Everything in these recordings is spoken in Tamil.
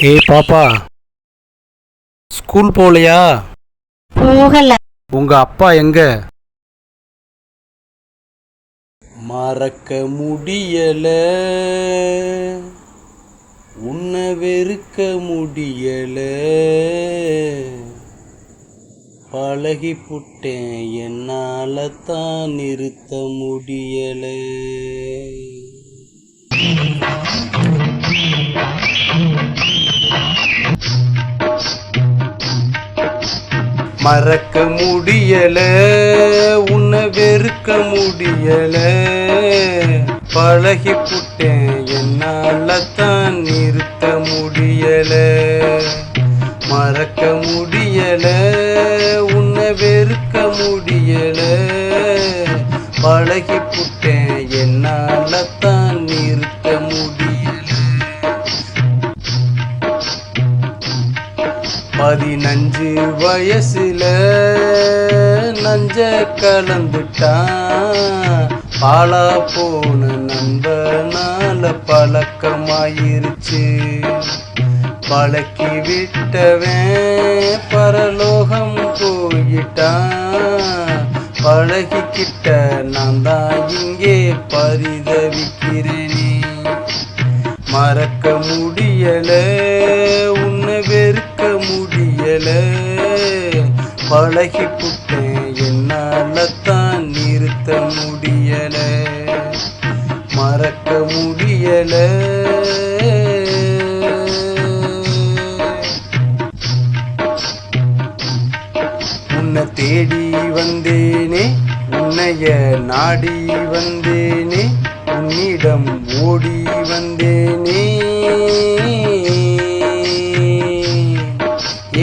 ஏய் பாப்பா, ஸ்கூல் போகலையா? போகல. உங்க அப்பா எங்க? மறக்க முடியல, உன்னை வெறுக்க முடியல, பழகி புட்டேன் என்னால தான் நிறுத்த முடியல. மறக்க முடியல, உன்னை வெறுக்க முடியல, பழகி புட்டேன் என்னால தான் நிறுத்த முடியல. மறக்க முடியல, உன்னை வெறுக்க முடியல, பழகி புட்டேன் என்னால தான் நிறுத்த முடியல. 15 வயசுல நஞ்ச கலந்துட்டான், பாலா போன நண்பனால பழக்கமாயிருச்சு. பழக்கி விட்டவன் பரலோகம் போயிட்டான், பழகிக்கிட்ட நான் தான் இங்கே பரிதவிக்கிறேனே. மறக்க முடியல, உன்னை வெறுக்க முடியல, பழகி புட்டேன் என்னால தான் நிறுத்த முடியல. மறக்க முடியல. உன்னை தேடி வந்தேனே, உன்னைய நாடி வந்தேனே, உன்னிடம் ஓடி வந்தேனே.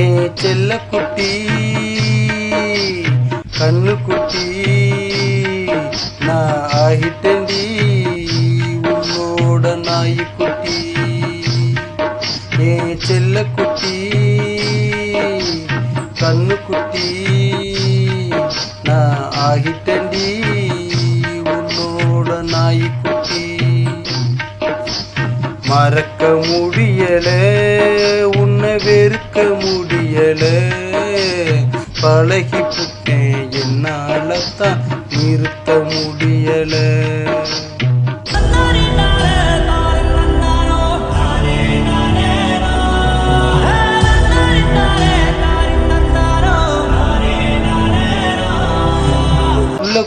ஏன் செல்ல குட்டி, கண்ணு குட்டி, நான் ஆகிட்டேன்டி உன்னோட நாய்க்குட்டி. ஏன் செல்ல குட்டி, கண்ணு குட்டி, நான் ஆகிட்டேன்டி உன்னோட நாய்க்குட்டி. மறக்க முடியல, உன்னை வெறுக்க முடியல, பழகி புட்டேன் என்னால தான் நிறுத்த முடியல.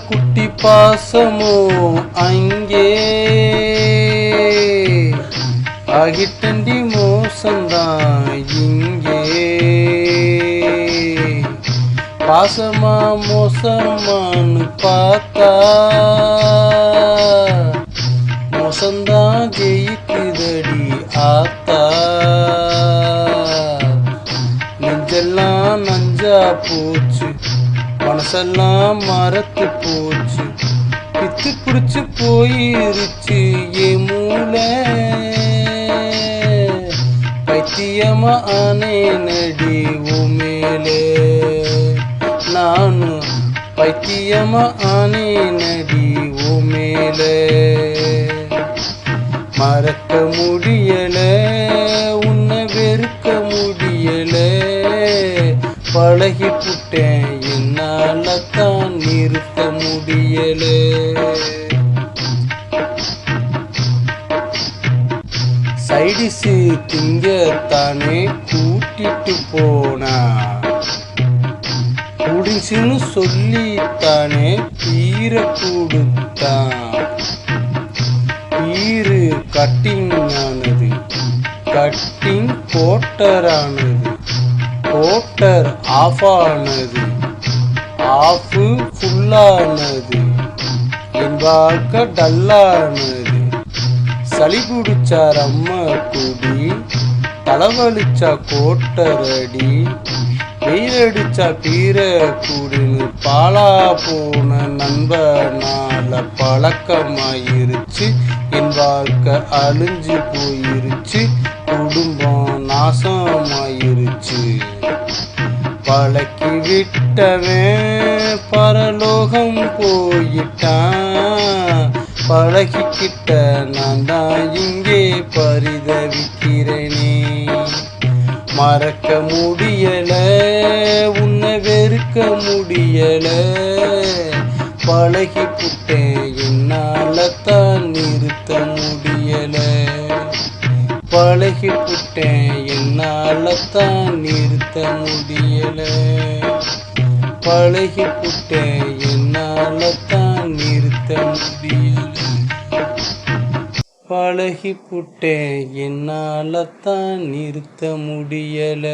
குட்டி பாசமோ அங்கே ஆகிட்டண்டி மோசந்தான் இங்கே. பாசமா மோசமானு பார்த்தா மோசந்தான் ஜெயிக்குதடி ஆத்தா. நெஞ்செல்லாம் நஞ்சா போச்சு, மனசெல்லாம் மறத்து போச்சு, பித்து பிடிச்சு போயிருச்சு என் மூளை. பைத்தியமா ஆனே நடி உமேலே, நானும் பைத்தியமா ஆனே நடி உமேலே. மறக்க முடியல, உன்னை வெறுக்க முடியல, பழகி புட்டேன் என்னால தான் நிறுத்த முடியல. சைடிஸு திங்கத்தானே கூட்டிட்டு போனா, குடிசுன்னு சொல்லித்தானே பீர கொடுத்தான். பீரு கட்டிங் ஆனது, கட்டிங் கோட்டரானது, கோட்டர் ஆஃப் ஆனது, ஆஃப் ஃபுல்லானது, என் வாழ்க்கை டல்லானது. சளி பிடிச்சார் அம்மா குடி, தலைவலிச்சா கோட்டரடி, வெயிலடிச்சா பீர கூடின்னு பாலா போன நண்பனால பழக்கமாயிருச்சு. என் வாழ்க்கை அழிஞ்சு போயிருச்சு, குடும்பம் நாசமாயிருச்சு. பழக்கி விட்டவன் பரலோகம் போயிட்டான், பழகிக்கிட்ட நான் தான் இங்கே பரிதவிக்கிறேனே. மறக்க முடியல, உன்னை வெறுக்க முடியல. பழகி புட்டேன், என்னால தான் நிறுத்த முடியல. பழகி புட்டேன், என்னால தான் நிறுத்த முடியல. பழகி புட்டேன், என்னால தான் நிறுத்த முடியல. பழகி புட்டேன், என்னால தான் நிறுத்த முடியல.